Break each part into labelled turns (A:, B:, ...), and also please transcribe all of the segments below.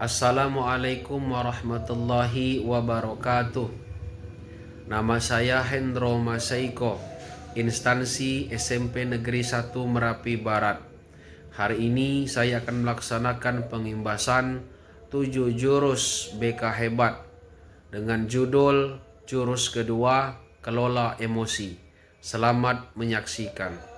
A: Assalamualaikum warahmatullahi wabarakatuh. Nama saya Hendro Maseiko, instansi SMP Negeri 1 Merapi Barat. Hari ini saya akan melaksanakan pengimbasan 7 jurus BK Hebat dengan judul jurus kedua, kelola emosi. Selamat menyaksikan.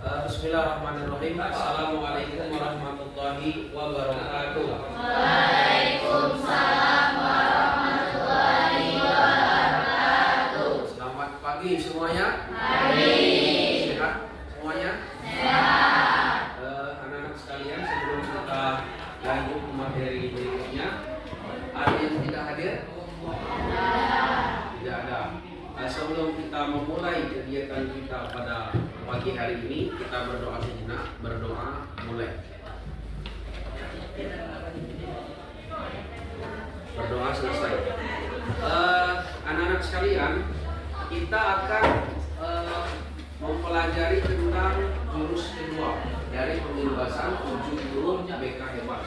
A: Bismillahirrahmanirrahim. Assalamualaikum warahmatullahi wabarakatuh.
B: Waalaikumsalam warahmatullahi wabarakatuh.
A: Selamat pagi semuanya.
B: Pagi.
A: Sehat semuanya?
B: Sehat.
A: Anak-anak sekalian, sebelum kita lanjut ke materi berikutnya, ada yang tidak hadir? Tidak ada. Sebelum kita memulai kegiatan kita pada pagi hari ini, kita berdoa sejenak. Berdoa mulai. Berdoa selesai. Anak-anak sekalian, kita akan mempelajari tentang jurus kedua dari pengimbasan 7 jurus BK Hebat.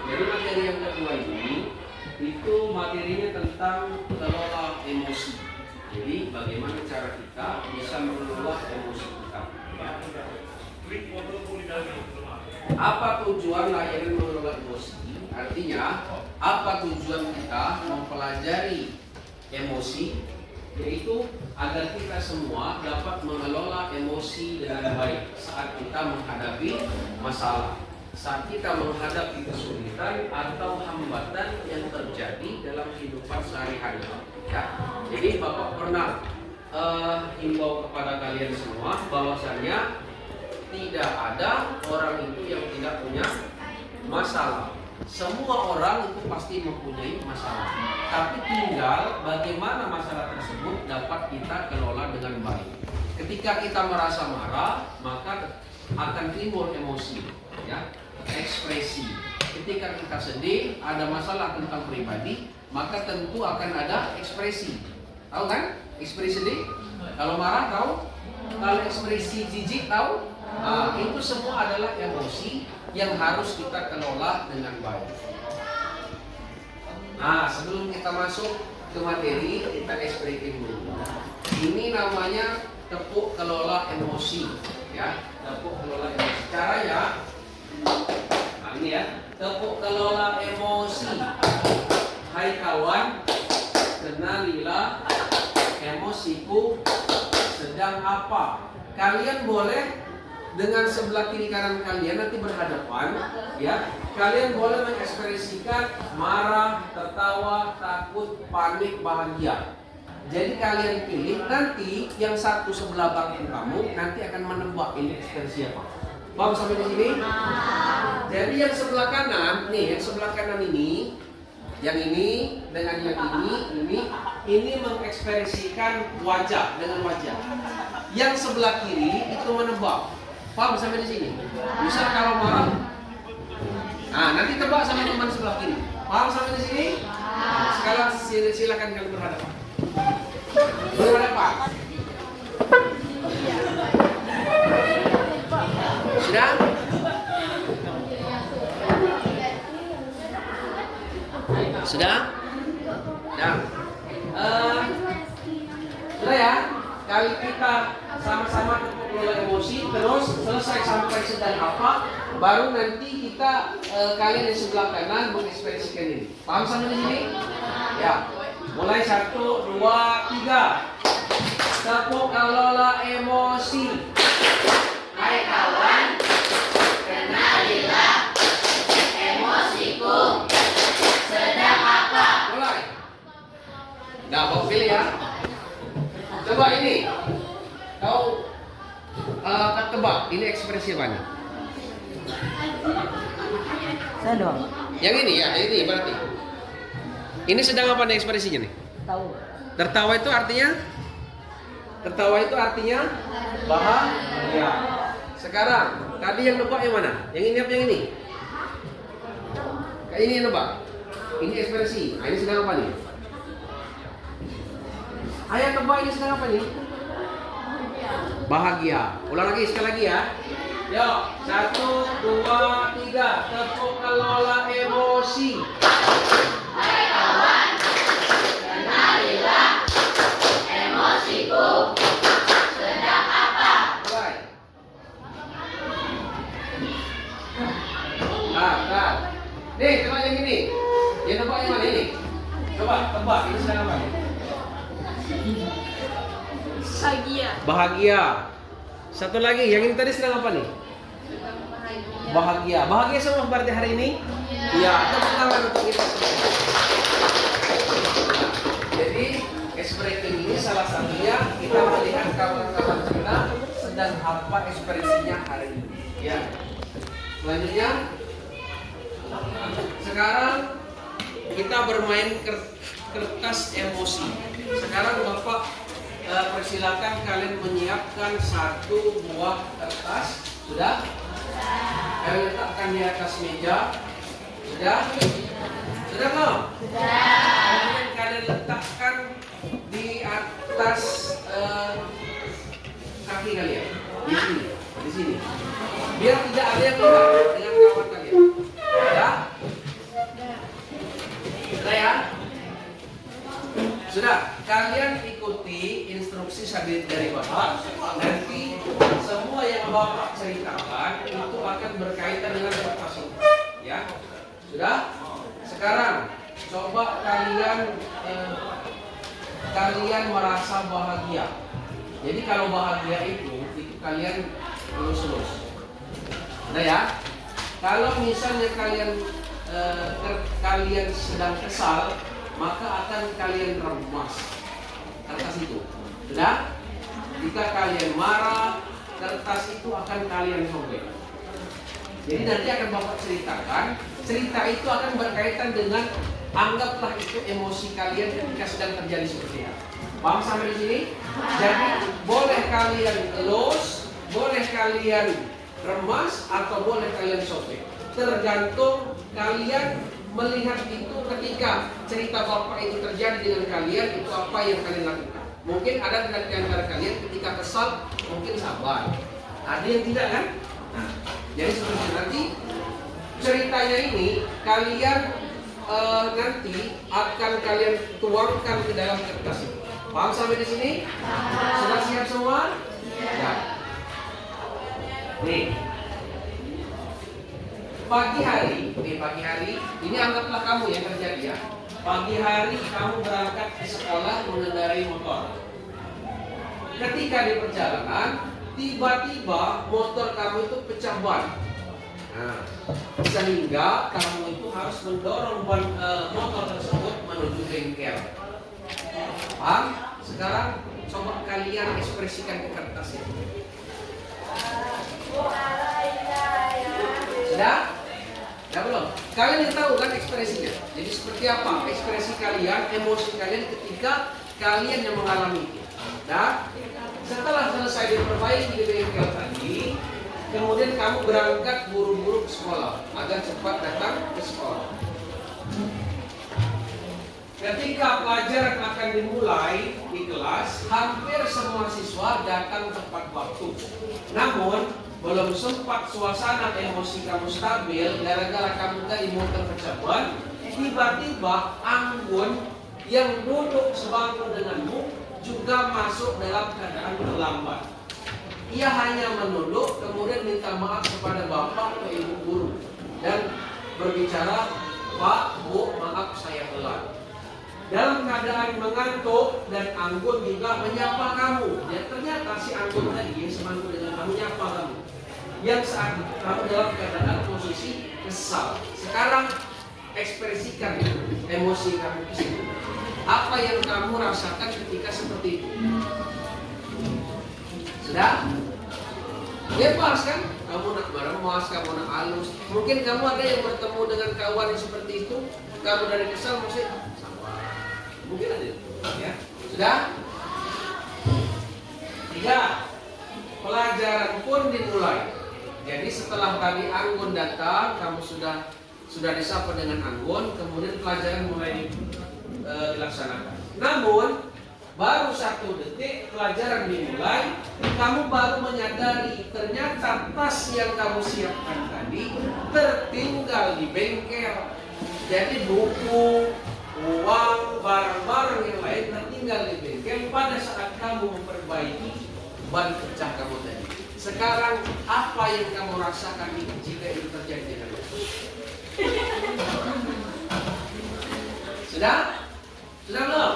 A: Jadi materi yang kedua ini itu materinya tentang kelola emosi. Jadi bagaimana cara kita bisa mengelola emosi kita. Apa tujuan layanan mengelola emosi? Artinya, apa tujuan kita mempelajari emosi? Yaitu agar kita semua dapat mengelola emosi dengan baik saat kita menghadapi masalah, saat kita menghadapi kesulitan atau hambatan yang terjadi dalam kehidupan sehari-hari. Ya. Jadi Bapak pernah himbau kepada kalian semua bahwasannya tidak ada orang itu yang tidak punya masalah. Semua orang itu pasti mempunyai masalah. Tapi tinggal bagaimana masalah tersebut dapat kita kelola dengan baik. Ketika kita merasa marah, maka akan timbul emosi, ya, ekspresi. Ketika kita sedih, ada masalah tentang pribadi, maka tentu akan ada ekspresi. Tahu kan? Ekspresi sedih. Kalau marah tahu? Kalau ekspresi jijik tahu? Itu semua adalah emosi yang harus kita kelola dengan baik. Sebelum kita masuk ke materi, kita ekspresi dulu. Ini namanya tepuk kelola emosi, ya. Tepuk kelola emosi. Caranya, ini ya, tepuk kelola emosi. Hai kawan, kenalilah emosiku sedang apa. Kalian boleh dengan sebelah kiri kanan kalian nanti berhadapan, ya. Kalian boleh mengekspresikan marah, tertawa, takut, panik, bahagia. Jadi kalian pilih, nanti yang satu sebelah bangku kamu nanti akan menebak ini ekspresi apa. Paham sampai di sini? Jadi yang sebelah kanan, nih, yang sebelah kanan ini, yang ini dengan yang ini mengekspresikan wajah dengan wajah. Yang sebelah kiri itu menebak. Paham sampai di sini? Misal kalau marah, nanti tebak sama teman sebelah kiri. Paham sampai di sini? Sekarang silakan kalian berhadapan. Berhadapan. Sudah? Sudah? Sudah ya? Kali kita sama-sama kelola emosi, terus selesai sampai sedang apa, baru nanti kita kalian di sebelah kanan mengekspresikan ini. Paham sampai di sini? Ya. Mulai 1, 2, 3. Tepuk kelola emosi.
B: Hai kawan, kenalilah emosiku sedang apa.
A: Mulai. Nah, kau pilih ya. Coba ini. Kau tebak, ini ekspresi apa nih?
C: Saya doang.
A: Yang ini ya, ini berarti. Ini sedang apa nih ekspresinya nih?
C: Tahu.
A: Tertawa itu artinya? Tertawa itu artinya bahagia. Sekarang, tadi yang nebak yang mana? Yang ini apa yang ini? Kayak ini yang nebak. Ini ekspresi. Ini sedang apa nih? Ayo tebak ini sedang apa nih? Bahagia. Ulang lagi sekali lagi ya. Yuk, 1, 2, 3. Tepuk kelola emosi.
B: Hai kawan, kenalilah emosiku sedang apa?
A: Mulai. Nah. Nih, coba yang ini. Yang tebak yang mana ini? Coba tebak, ini sedang apa nih? Bahagia. Satu lagi, yang ini tadi sedang apa nih? Bahagia. Bahagia semua berarti hari ini? Iya. Tepuk tangan untuk kita semua. Jadi ekspresi ini salah satunya kita melihat kawan-kawan kita sedang apa ekspresinya hari ini. Ya. Selanjutnya, sekarang kita bermain kertas emosi. Sekarang Bapak persilakan kalian menyiapkan 1 buah kertas. Sudah? Kalian letakkan di atas meja. Sudah? Sudah belum? Kemudian kalian letakkan di atas kaki kalian. Di sini. Biar tidak ada yang lihat dengan kawan kalian. Sudah? Sudah ya? Sudah. Kalian ikuti instruksi dari Bapak. Nanti semua yang Bapak ceritakan itu akan berkaitan dengan kertas ini. Ya? Sudah? Sekarang coba kalian merasa bahagia. Jadi kalau bahagia itu kalian lulus. Nah ya, kalau misalnya kalian sedang kesal, maka akan kalian remas kertas itu. Sudah? Jika kalian marah, kertas itu akan kalian sobek. Jadi nanti akan Bapak ceritakan. Cerita itu akan berkaitan dengan anggaplah itu emosi kalian ketika sedang terjadi seperti apa. Paham sampai di sini? Jadi boleh kalian elus, boleh kalian remas, atau boleh kalian sobek. Tergantung kalian melihat itu ketika cerita Bapak itu terjadi dengan kalian, itu apa yang kalian lakukan. Mungkin ada di antara kalian ketika kesal mungkin sabar, ada yang tidak kan? Nah, jadi seperti nanti ceritanya ini kalian nanti akan kalian tuangkan ke dalam kertas ini. Paham sampai di sini? Sudah siap semua? Ya. Nih. Pagi hari, ini anggaplah kamu yang terjadi ya. Pagi hari kamu berangkat ke sekolah mengendarai motor. Ketika di perjalanan, tiba-tiba motor kamu itu pecah ban. Nah, sehingga kamu itu harus mendorong motor tersebut menuju bengkel. Paham? Sekarang coba kalian ekspresikan ke kertas ini. Sudah? Ya belum? Kalian yang tahu kan ekspresinya. Jadi seperti apa ekspresi kalian, emosi kalian ketika kalian yang mengalami itu. Nah, setelah selesai diperbaiki di bengkel tadi, kemudian kamu berangkat buru-buru ke sekolah agar cepat datang ke sekolah. Ketika pelajaran akan dimulai di kelas, hampir semua siswa datang tepat waktu. Namun, belum sempat suasana emosi kamu stabil gara-gara kamu tadi motor pecah ban, tiba-tiba Anggun yang duduk sebangku denganmu juga masuk dalam keadaan terlambat. Ia hanya menunduk kemudian minta maaf kepada bapak atau ibu guru dan berbicara, "Pak, Bu, maaf saya telat." Dalam keadaan mengantuk dan Anggun juga menyapa kamu. Ya, ternyata si Anggun tadi yang sebangku dengan kamu menyapa kamu. Yang saat itu kamu dalam keadaan posisi kesal. Sekarang ekspresikan emosi kamu di sini. Apa yang kamu rasakan ketika seperti itu? Sudah? Bebas kan? Kamu nak meremas, kamu nak halus. Mungkin kamu ada yang bertemu dengan kawan yang seperti itu. Kamu dari kesal masih sabar. Mungkin ada. Ya. Sudah? 3. Pelajaran pun dimulai. Jadi setelah tadi Anggun datang, kamu sudah disapa dengan Anggun, kemudian pelajaran mulai dilaksanakan. Namun baru 1 detik pelajaran dimulai, kamu baru menyadari ternyata tas yang kamu siapkan tadi tertinggal di bengkel. Jadi buku, uang, barang-barang yang lain tertinggal di bengkel pada saat kamu memperbaiki ban pecah kamu tadi. Sekarang apa yang kamu rasakan jika itu terjadi dengan kamu? Sudah? Sudah belum?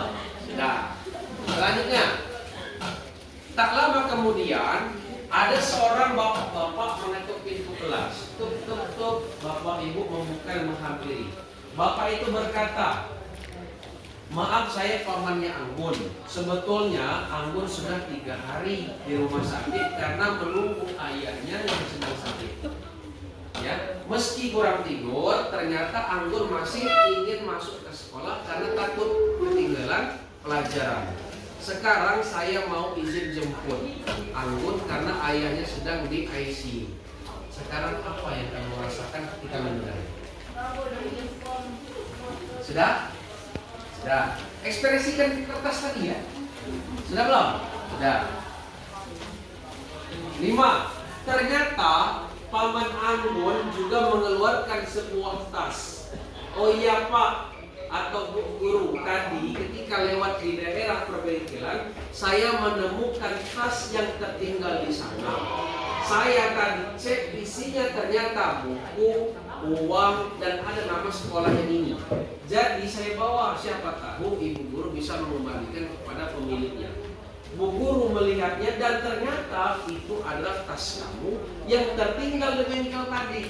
A: Sudah. Selanjutnya, tak lama kemudian ada seorang bapak-bapak mengetuk pintu kelas. Tuk tuk tuk, bapak ibu membuka dan menghampiri. Bapak itu berkata, maaf saya pamannya Anggun. Sebetulnya Anggun sudah 3 hari di rumah sakit karena menunggu ayahnya yang sedang sakit. Ya, meski kurang tidur, ternyata Anggun masih ingin masuk ke sekolah karena takut ketinggalan pelajaran. Sekarang saya mau izin jemput Anggun karena ayahnya sedang di ICU. Sekarang apa yang kamu rasakan ketika mendengar? Sudah? Sudah. Ekspresikan di kertas tadi ya. Sudah belum? Sudah. 5. Ternyata paman Anggun juga mengeluarkan sebuah tas. Oh iya Pak atau Bu Guru, tadi ketika lewat di daerah perbengkelan saya menemukan tas yang tertinggal di sana. Saya tadi cek isinya ternyata buku, uang, dan ada nama sekolah yang ini. Jadi saya bawa, siapa tahu Ibu Guru bisa mengembalikan kepada pemiliknya. Bu Guru melihatnya dan ternyata itu adalah tas kamu yang tertinggal di bengkel tadi.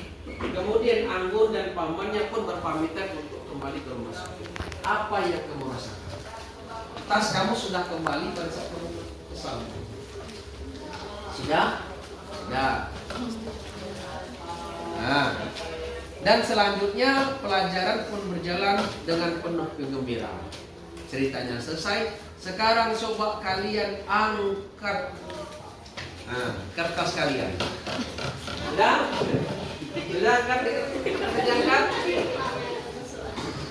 A: Kemudian Anggun dan pamannya pun berpamitan untuk kembali ke rumah sakit. Apa yang kamu rasakan? Tas kamu sudah kembali pada saat kamu kesal. Sudah? Sudah. Nah, dan selanjutnya pelajaran pun berjalan dengan penuh kegembiraan. Ceritanya selesai. Sekarang coba kalian angkat kertas kalian. Sudah? Sudah kan? Diangkat?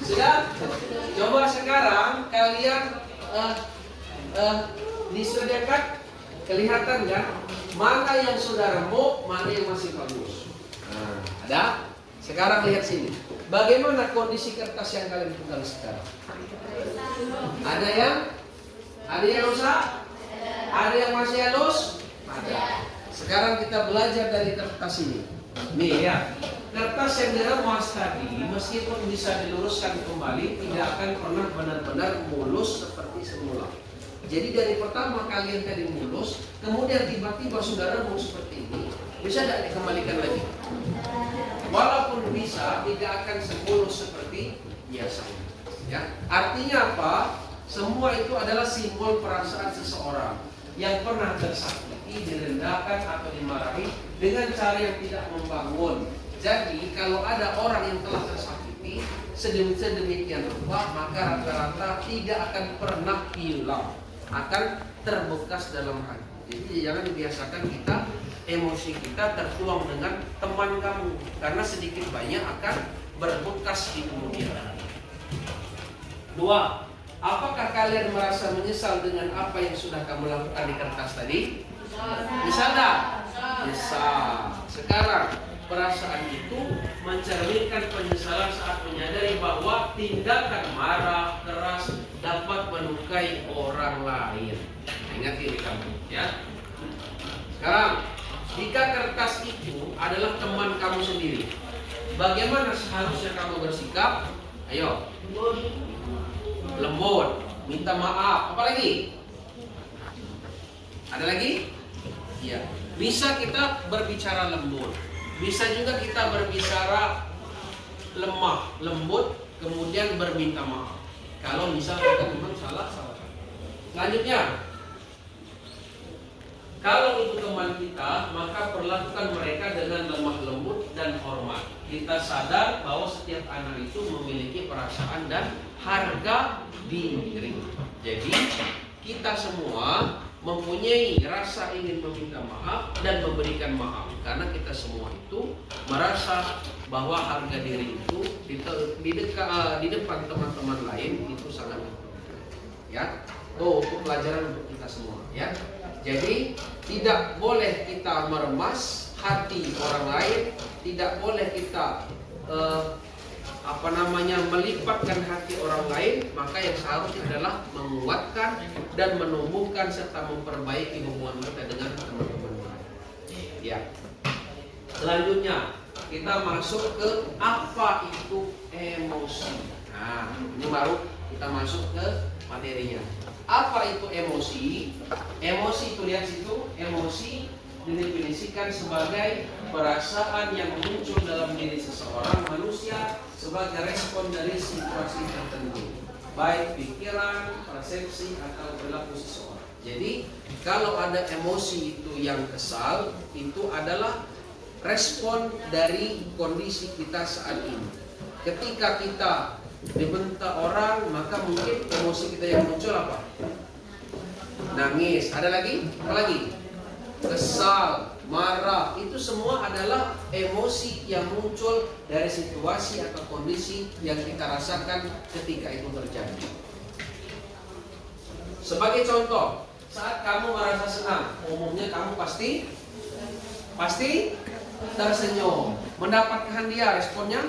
A: Sudah? Coba sekarang kalian disediakan, kelihatan kan? Mana yang sudah remuk, mana yang masih bagus. Ada? Sekarang lihat sini. Bagaimana kondisi kertas yang kalian pegang sekarang? Ada yang rusak? Ada yang masih halus? Ada. Sekarang kita belajar dari kertas ini. Nih ya, kertas yang diremas tadi meskipun bisa diluruskan kembali tidak akan pernah benar-benar mulus seperti semula. Jadi dari pertama kalian tadi mulus, kemudian tiba-tiba sudah remuk seperti ini, bisa tidak dikembalikan lagi? Walaupun bisa, tidak akan semulus seperti biasanya. Ya, artinya apa? Semua itu adalah simbol perasaan seseorang yang pernah tersakiti, direndahkan atau dimarahi dengan cara yang tidak membangun. Jadi kalau ada orang yang telah tersakiti sedemikian rupa, maka rata-rata tidak akan pernah hilang, akan terbekas dalam hati. Jadi jangan dibiasakan kita emosi kita tertuang dengan teman kamu, karena sedikit banyak akan berbekas di kemudian hari. 2. Apakah kalian merasa menyesal dengan apa yang sudah kamu lakukan di kertas tadi? Bisa tak? Bisa. Sekarang perasaan itu mencerminkan penyesalan saat menyadari bahwa tindakan marah, keras dapat melukai orang lain. Ingat ini kamu, ya. Sekarang, jika kertas itu adalah teman kamu sendiri, bagaimana seharusnya kamu bersikap? Ayo. Lembut, minta maaf. Apa lagi? Ada lagi? Iya. Bisa kita berbicara lembut. Bisa juga kita berbicara lemah, lembut, kemudian berminta maaf. Kalau misalnya memang salah. Selanjutnya, kalau itu teman kita, maka perlakukan mereka dengan lemah lembut dan hormat. Kita sadar bahwa setiap anak itu memiliki perasaan dan harga diri. Jadi kita semua mempunyai rasa ingin meminta maaf dan memberikan maaf, karena kita semua itu merasa bahwa harga diri itu di depan teman-teman lain itu sangat penting. Ya. Tuh, untuk pelajaran untuk kita semua, ya. Jadi tidak boleh kita meremas hati orang lain, tidak boleh kita melipatkan hati orang lain. Maka yang seharusnya adalah menguatkan dan menumbuhkan serta memperbaiki hubungan kita dengan teman-teman lain. Ya. Selanjutnya kita masuk ke apa itu emosi. Nah, ini baru kita masuk ke materinya. Apa itu emosi? Emosi itu lihat situ, emosi didefinisikan sebagai perasaan yang muncul dalam diri seseorang manusia sebagai respon dari situasi tertentu, baik pikiran, persepsi atau perilaku seseorang. Jadi kalau ada emosi itu yang kesal, itu adalah respon dari kondisi kita saat ini. Ketika kita dibentak orang, maka mungkin emosi kita yang muncul apa? Nangis. Ada lagi? Apa lagi? Kesal, marah. Itu semua adalah emosi yang muncul dari situasi atau kondisi yang kita rasakan ketika itu terjadi. Sebagai contoh, saat kamu merasa senang, umumnya kamu pasti tersenyum. Mendapatkan hadiah, responnya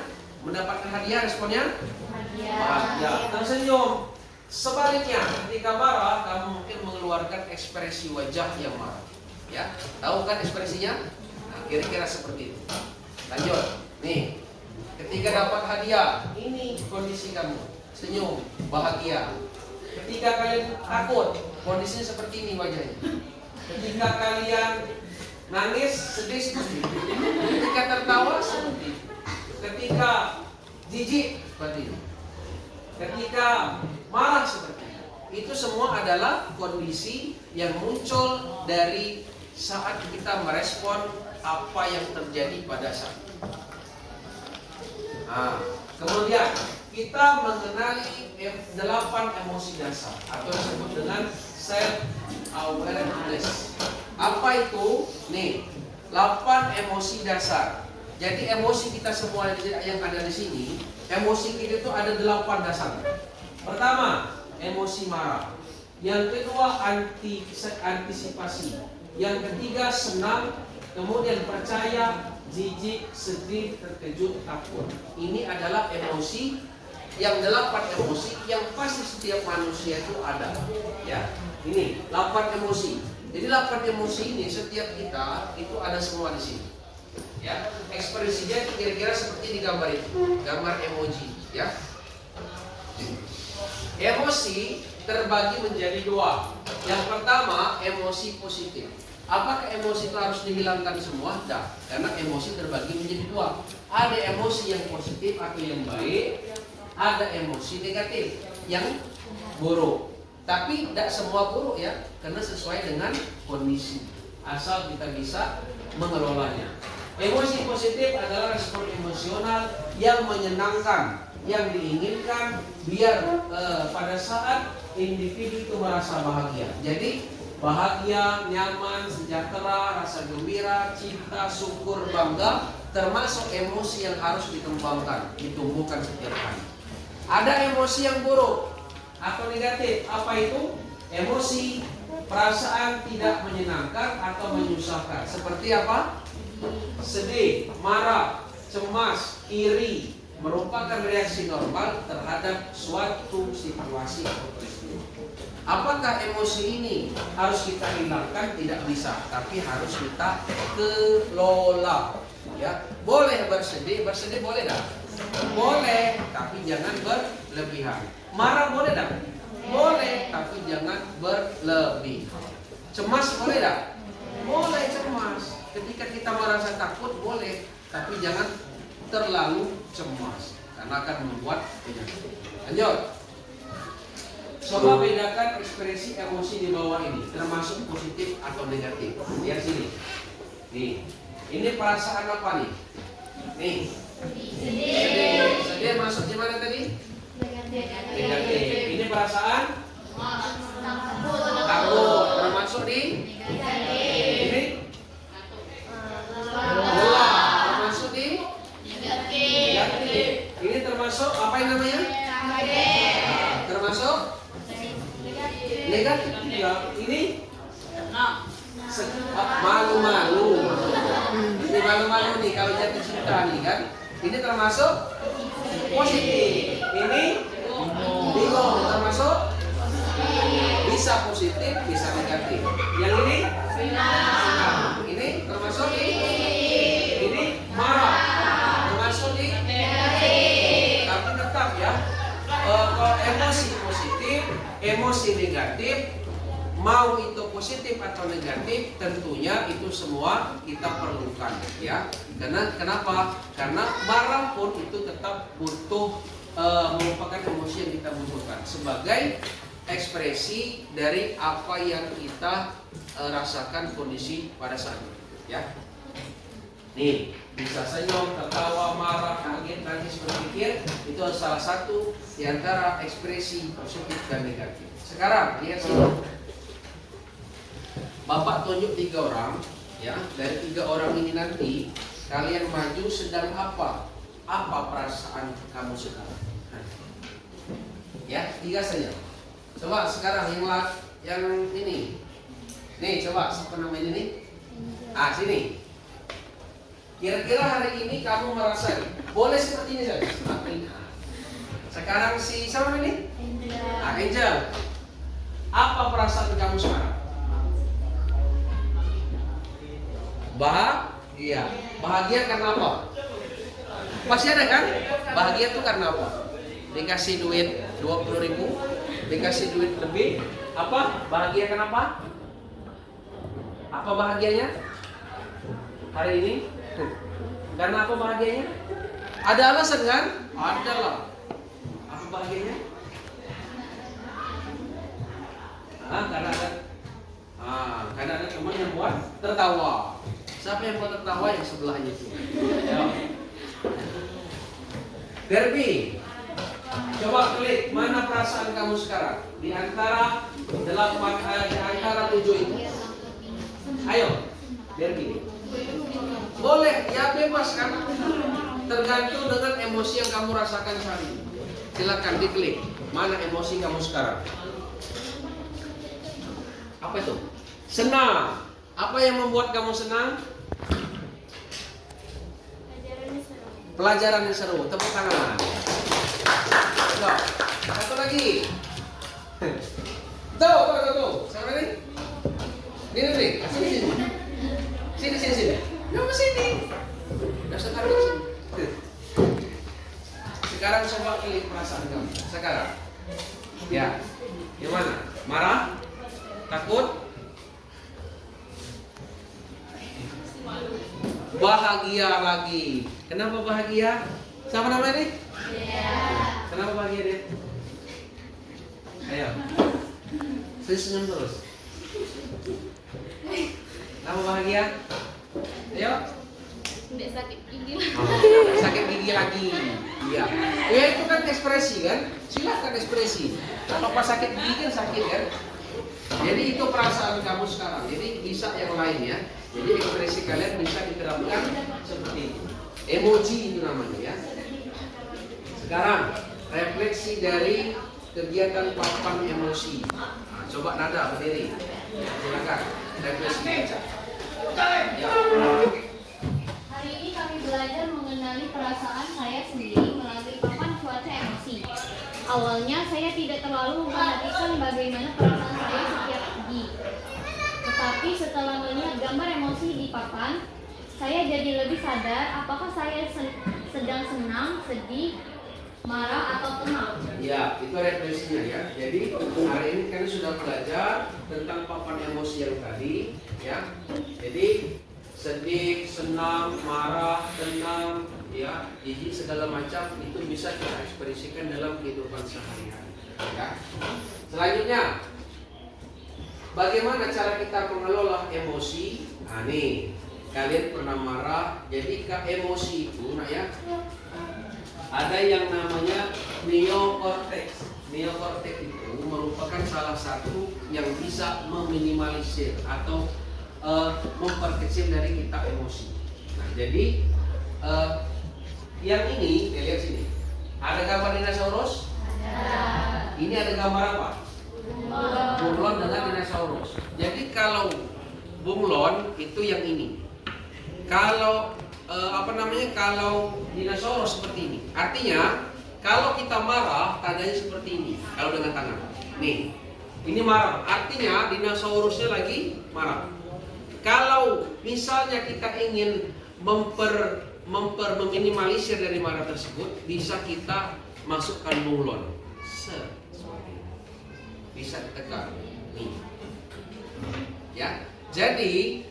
A: bahagia, tersenyum. Sebaliknya, ketika marah, kamu mungkin mengeluarkan ekspresi wajah yang marah. Ya, tahu kan ekspresinya? Nah, kira-kira seperti itu. Lanjut. Nih, ketika dapat hadiah, ini kondisi kamu, senyum, bahagia. Ketika kalian takut, kondisinya seperti ini wajahnya. Ketika kalian nangis, sedih seperti itu. Ketika tertawa seperti itu. Ketika jijik seperti itu. Ketika marah seperti itu. Itu semua adalah kondisi yang muncul dari saat kita merespon apa yang terjadi pada saat itu. Nah, kemudian kita mengenali 8 emosi dasar atau disebut dengan self awareness. Apa itu? Nih, 8 emosi dasar. Jadi emosi kita semua yang ada di sini, emosi kita itu ada 8 dasar. Pertama, emosi marah. Yang kedua, antisipasi. Yang ketiga, senang. Kemudian percaya, jijik, sedih, terkejut, takut. Ini adalah emosi yang 8 emosi yang pasti setiap manusia itu ada. Ya, ini 8 emosi. Jadi 8 emosi ini setiap kita itu ada semua di sini. Ya, ekspresinya kira-kira seperti di gambar itu, gambar emoji. Ya, emosi terbagi menjadi 2. Yang pertama, emosi positif. Apakah emosi itu harus dihilangkan semua? Tidak, karena emosi terbagi menjadi 2. Ada emosi yang positif atau yang baik, ada emosi negatif yang buruk. Tapi tidak semua buruk ya, karena sesuai dengan kondisi. Asal kita bisa mengelolanya. Emosi positif adalah respon emosional yang menyenangkan, yang diinginkan biar pada saat individu itu merasa bahagia. Jadi bahagia, nyaman, sejahtera, rasa gembira, cinta, syukur, bangga termasuk emosi yang harus dikembangkan, ditumbuhkan setiap hari. Ada emosi yang buruk atau negatif. Apa itu? Emosi perasaan tidak menyenangkan atau menyusahkan. Seperti apa? Sedih, marah, cemas, iri merupakan reaksi normal terhadap suatu situasi atau peristiwa. Apakah emosi ini harus kita hilangkan? Tidak bisa, tapi harus kita kelola. Ya, boleh bersedih boleh dah? Boleh, tapi jangan berlebihan. Marah boleh dah? Boleh, tapi jangan berlebihan. Cemas boleh dah? Boleh cemas. Ketika kita merasa takut boleh, tapi jangan terlalu cemas karena akan membuat penyakit. Lanjut. Coba bedakan ekspresi emosi di bawah ini, termasuk positif atau negatif. Lihat sini. Nih, ini perasaan apa nih? Nih. Sedih. Sedih masuk di mana tadi? Negatif. Ini perasaan takut. Termasuk di ini lelah. Termasuk di negatif. Ini termasuk apa yang namanya? Termasuk negatif. ini malu-malu. Ini malu-malu nih kalau jatuh cinta nih kan. Ini termasuk positif. Ini bingung termasuk bisa positif, bisa negatif. Yang ini senang. Ini termasuk ini marah. Termasuk negatif. Tapi tetap ya. Kalau emosi positif, emosi negatif, mau itu positif atau negatif, tentunya itu semua kita perlukan ya. Karena kenapa? Karena marah pun itu tetap butuh merupakan emosi yang kita butuhkan sebagai ekspresi dari apa yang kita rasakan kondisi pada saat itu ya. Nih, bisa senyum, tertawa, marah, kaget, nangis, berpikir, itu salah satu di antara ekspresi positif dan negatif. Sekarang lihat sini. Bapak tunjuk 3 orang, ya. Dari 3 orang ini nanti kalian maju sedang apa? Apa perasaan kamu sekarang? Ya, 3 saja. Coba sekarang yang ini. Nih, coba siapa namanya ini? Sini. Kira-kira hari ini kamu merasa boleh seperti ini saja. Sekarang si siapa ini? Angel. Apa perasaan kamu sekarang? Bahagia. Bahagia karena apa? Pasti ada kan? Bahagia itu karena apa? Dikasih duit 20.000, dikasih duit lebih. Apa? Bahagia kenapa? Apa bahagianya? Hari ini? Karena apa bahagianya? Ada alasan kan? Ada lah. Apa bahagianya? Karena ada teman yang buat tertawa. Siapa yang buat tertawa? Yang sebelahnya itu. Derby, coba klik mana perasaan kamu sekarang di antara 7 itu. Ayo, Derby. Boleh, ya bebas kan? Tergantung dengan emosi yang kamu rasakan saat ini. Silakan diklik mana emosi kamu sekarang. Apa itu? Senang. Apa yang membuat kamu senang? Pelajaran yang seru. Tepuk tangan. Satu lagi. Tuh. Siapa ini? Ini. Sini. Kamu sini. Sekarang sini. Sekarang coba pilih perasaan kamu. Sekarang. Ya. Gimana? Marah? Takut? Bahagia lagi. Kenapa bahagia? Siapa namanya nih? Kenapa bahagia dia? Ayo. Saya senyum terus. Kenapa bahagia? Ayo.
B: Udah sakit gigi.
A: Sakit gigi lagi. Iya. Ya itu kan ekspresi kan? Silakan ekspresi. Kalau pas sakit gigi kan sakit kan? Jadi itu perasaan kamu sekarang. Jadi bisa yang lain ya. Jadi ekspresi kalian bisa diterapkan seperti itu. Emoji itu namanya ya. Sekarang refleksi dari kegiatan papan emosi. Coba Nada berdiri. Silakan refleksi. Ya.
B: Hari ini kami belajar mengenali perasaan saya sendiri melalui papan cuaca emosi. Awalnya saya tidak terlalu memperhatikan bagaimana perasaan saya setiap pagi. Tetapi setelah melihat gambar emosi di papan, saya jadi lebih sadar apakah saya sedang senang, sedih, marah, atau tenang.
A: Ya, itu refleksinya ya. Jadi hari ini kalian sudah belajar tentang papan emosi yang tadi ya. Jadi sedih, senang, marah, tenang, ya, jijik segala macam itu bisa kita ekspresikan dalam kehidupan sehari-hari. Ya. Selanjutnya, bagaimana cara kita mengelola emosi? Nah, nih, kalian pernah marah, jadi emosi itu, ya, ada yang namanya neokortex. Neokortex itu merupakan salah satu yang bisa meminimalisir atau memperkecil dari kita emosi. Nah, jadi yang ini, kita lihat sini. Ada gambar dinosaurus? Ada. Ini ada gambar apa? Bunglon dengan dinosaurus. Jadi kalau bunglon itu yang ini. Kalau kalau dinosaurus seperti ini. Artinya kalau kita marah tandanya seperti ini. Kalau dengan tangan. Nih. Ini marah. Artinya dinosaurusnya lagi marah. Kalau misalnya kita ingin meminimalisir dari marah tersebut, bisa kita masukkan bunglon. Bisa ditekan. Nih. Ya. Jadi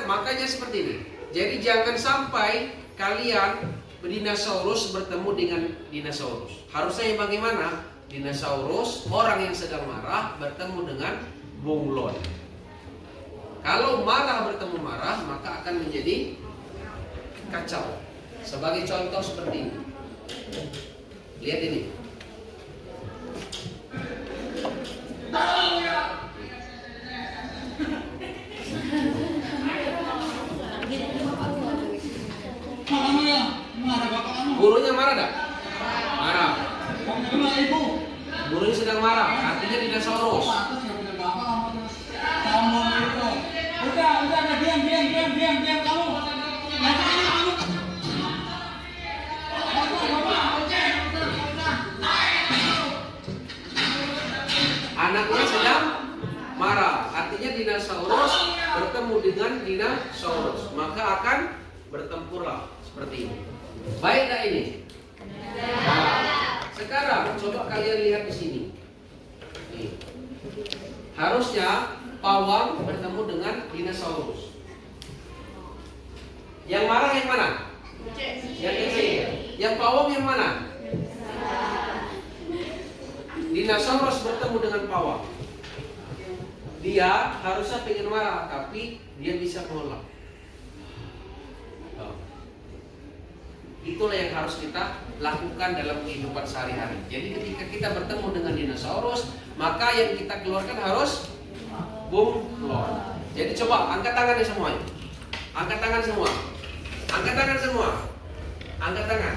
A: makanya seperti ini. Jadi jangan sampai kalian dinosaurus bertemu dengan dinosaurus. Harusnya yang bagaimana? Dinosaurus, orang yang sedang marah bertemu dengan bunglon. Kalau marah bertemu marah, maka akan menjadi kacau. Sebagai contoh seperti ini. Lihat ini. Gurunya marah tak? Marah. Gurunya sedang marah, artinya dinosaurus.
C: Udah, diam kamu.
A: Anaknya sedang marah, artinya dinosaurus bertemu dengan dinosaurus, maka akan bertempurlah seperti ini. Baik tak ini? Nah, sekarang coba kalian lihat di sini. Nih. Harusnya pawang bertemu dengan dinosaurus. Yang marah yang mana? Yang kecil. Yang pawang yang mana? Dinosaurus bertemu dengan pawang. Dia harusnya pengen marah, tapi dia bisa menolak. Itulah yang harus kita lakukan dalam kehidupan sehari-hari. Jadi ketika kita bertemu dengan dinosaurus, maka yang kita keluarkan harus bunglon. Jadi coba angkat tangannya semuanya. Angkat tangan semua. Angkat tangan semua. Angkat tangan.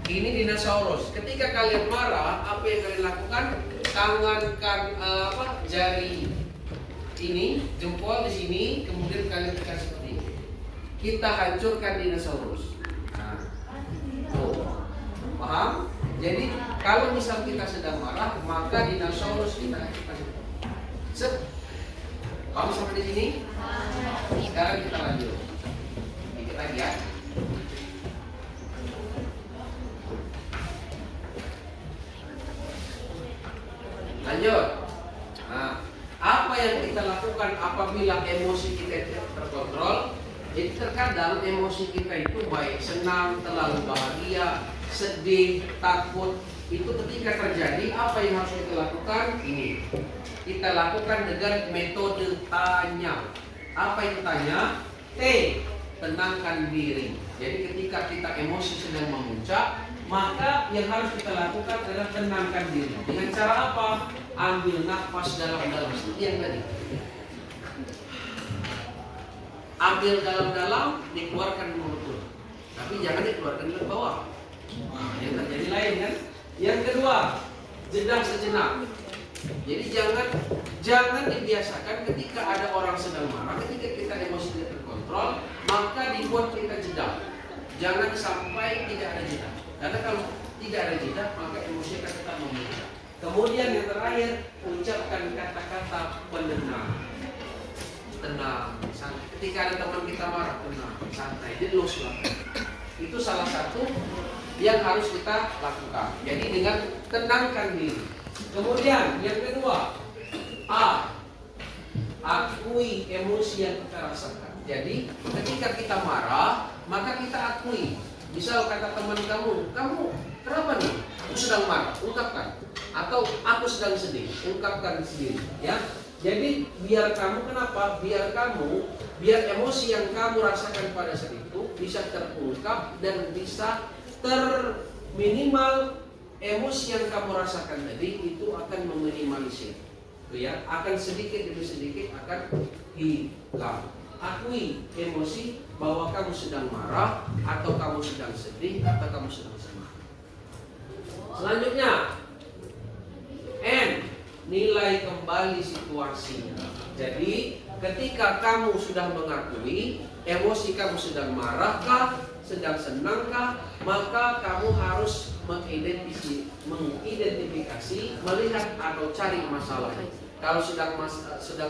A: Ini dinosaurus. Ketika kalian marah, apa yang kalian lakukan? Tangankan jari ini, jempol di sini, kemudian kalian tekan seperti ini. Kita hancurkan dinosaurus. Paham? Jadi kalau misal kita sedang marah, maka dinosaurus kita set. Paham sampai di sini? Sekarang kita lanjut. Dikit lagi ya. Lanjut. Nah, apa yang kita lakukan apabila emosi kita tidak terkontrol? Jadi terkadang emosi kita itu baik senang, terlalu bahagia, sedih, takut. Itu ketika terjadi, apa yang harus kita lakukan? Ini. Kita lakukan dengan metode tanya. Apa itu tanya? T. Tenangkan diri. Jadi ketika kita emosi sedang memuncak, maka yang harus kita lakukan adalah tenangkan diri. Dengan cara apa? Ambil nafas dalam-dalam. Seperti yang tadi. Ambil dalam-dalam, dikeluarkan mulut. Tapi jangan dikeluarkan dari bawah. Yang terjadi lain kan? Yang kedua, jeda sejenak. Jadi jangan dibiasakan ketika ada orang sedang marah, ketika kita emosi tidak terkontrol, maka dibuat kita jeda. Jangan sampai tidak ada jeda. Karena kalau tidak ada jeda, maka emosi akan tetap memuncak. Kemudian yang terakhir, ucapkan kata-kata penenang. Tenang, santai. Ketika ada teman kita marah, tenang, santai, dia loss lah. Itu salah satu yang harus kita lakukan. Jadi dengan tenangkan diri. Kemudian yang kedua, akui emosi yang kita rasakan. Jadi ketika kita marah, maka kita akui. Misal kata teman kamu kenapa nih? Aku sedang marah, ungkapkan. Atau aku sedang sedih, ungkapkan sendiri. Ya. Jadi biar kamu kenapa? Biar emosi yang kamu rasakan pada saat itu bisa terungkap dan bisa minimal emosi yang kamu rasakan tadi itu akan meminimalisir. Ya, akan sedikit demi sedikit akan hilang. Akui emosi bahwa kamu sedang marah atau kamu sedang sedih atau kamu sedang senang. Selanjutnya, N. nilai kembali situasinya. Jadi ketika kamu sudah mengakui emosi kamu sedang marahkah, sedang senangkah, maka kamu harus mengidentifikasi, melihat atau cari masalahnya. Kalau sedang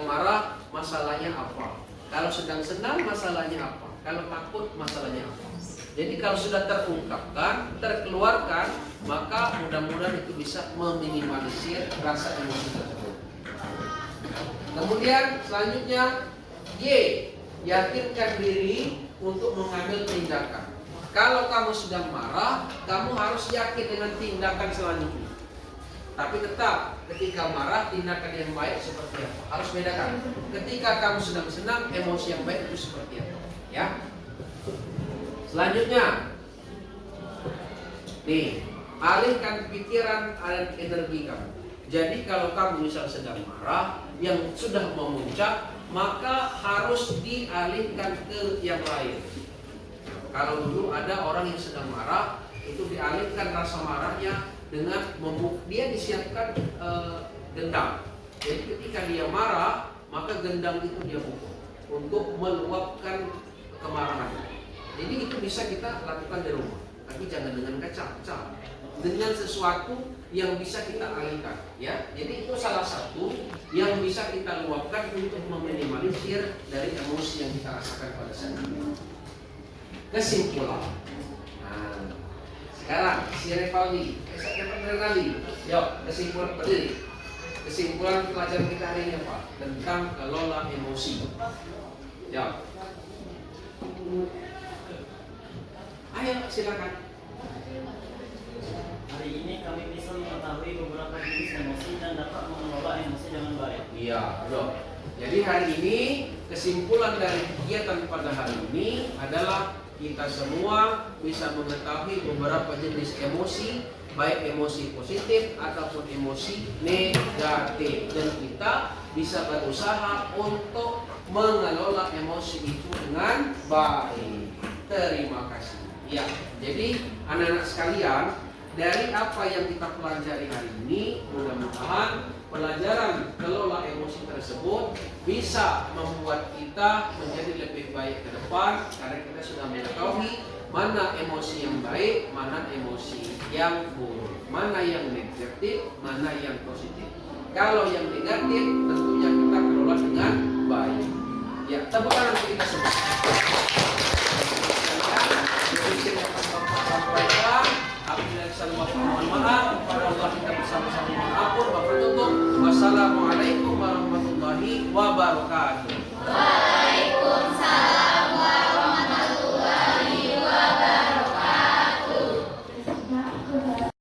A: marah, masalahnya apa? Kalau sedang senang, masalahnya apa? Kalau takut, masalahnya apa? Jadi kalau sudah terungkapkan, terkeluarkan, maka mudah-mudahan itu bisa meminimalisir rasa emosi tersebut. Kemudian selanjutnya Y, yakinkan diri untuk mengambil tindakan. Kalau kamu sedang marah, kamu harus yakin dengan tindakan selanjutnya. Tapi tetap ketika marah, tindakan yang baik seperti apa? Harus bedakan. Ketika kamu sedang senang, emosi yang baik itu seperti apa? Ya. Selanjutnya, nih, alihkan pikiran dan energi kamu. Jadi kalau kamu misal sedang marah yang sudah memuncak, maka harus dialihkan ke yang lain. Kalau dulu ada orang yang sedang marah, itu dialihkan rasa marahnya dengan dia disiapkan gendang. Jadi ketika dia marah, maka gendang itu dia pukul untuk meluapkan kemarahannya. Jadi itu bisa kita lakukan di rumah, tapi jangan dengan kaca, dengan sesuatu yang bisa kita alihkan, ya. Jadi itu salah satu yang bisa kita luapkan untuk meminimalisir dari emosi yang kita rasakan pada saat ini. Kesimpulan. Nah, sekarang si Revaldi, kali, yuk kesimpulan berdiri. Kesimpulan pelajaran kita hari ini apa? Tentang kelola emosi. Ya. Ayo silakan.
C: Hari ini kami bisa mengetahui beberapa jenis emosi dan dapat mengelola emosi dengan baik.
A: Iya, bro. Jadi hari ini kesimpulan dari kegiatan pada hari ini adalah kita semua bisa mengetahui beberapa jenis emosi, baik emosi positif ataupun emosi negatif, dan kita bisa berusaha untuk mengelola emosi itu dengan baik. Terima kasih. Ya, jadi anak-anak sekalian, dari apa yang kita pelajari hari ini, mudah-mudahan pelajaran kelola emosi tersebut bisa membuat kita menjadi lebih baik ke depan, karena kita sudah mengetahui mana emosi yang baik, mana emosi yang buruk, mana yang negatif, mana yang positif. Kalau yang negatif tentunya kita kelola dengan baik. Ya, tepuk tangan untuk kita semua. Mohon maaf kepada Allah, kita bersama-sama mengampun. Wassalamualaikum warahmatullahi wabarakatuh.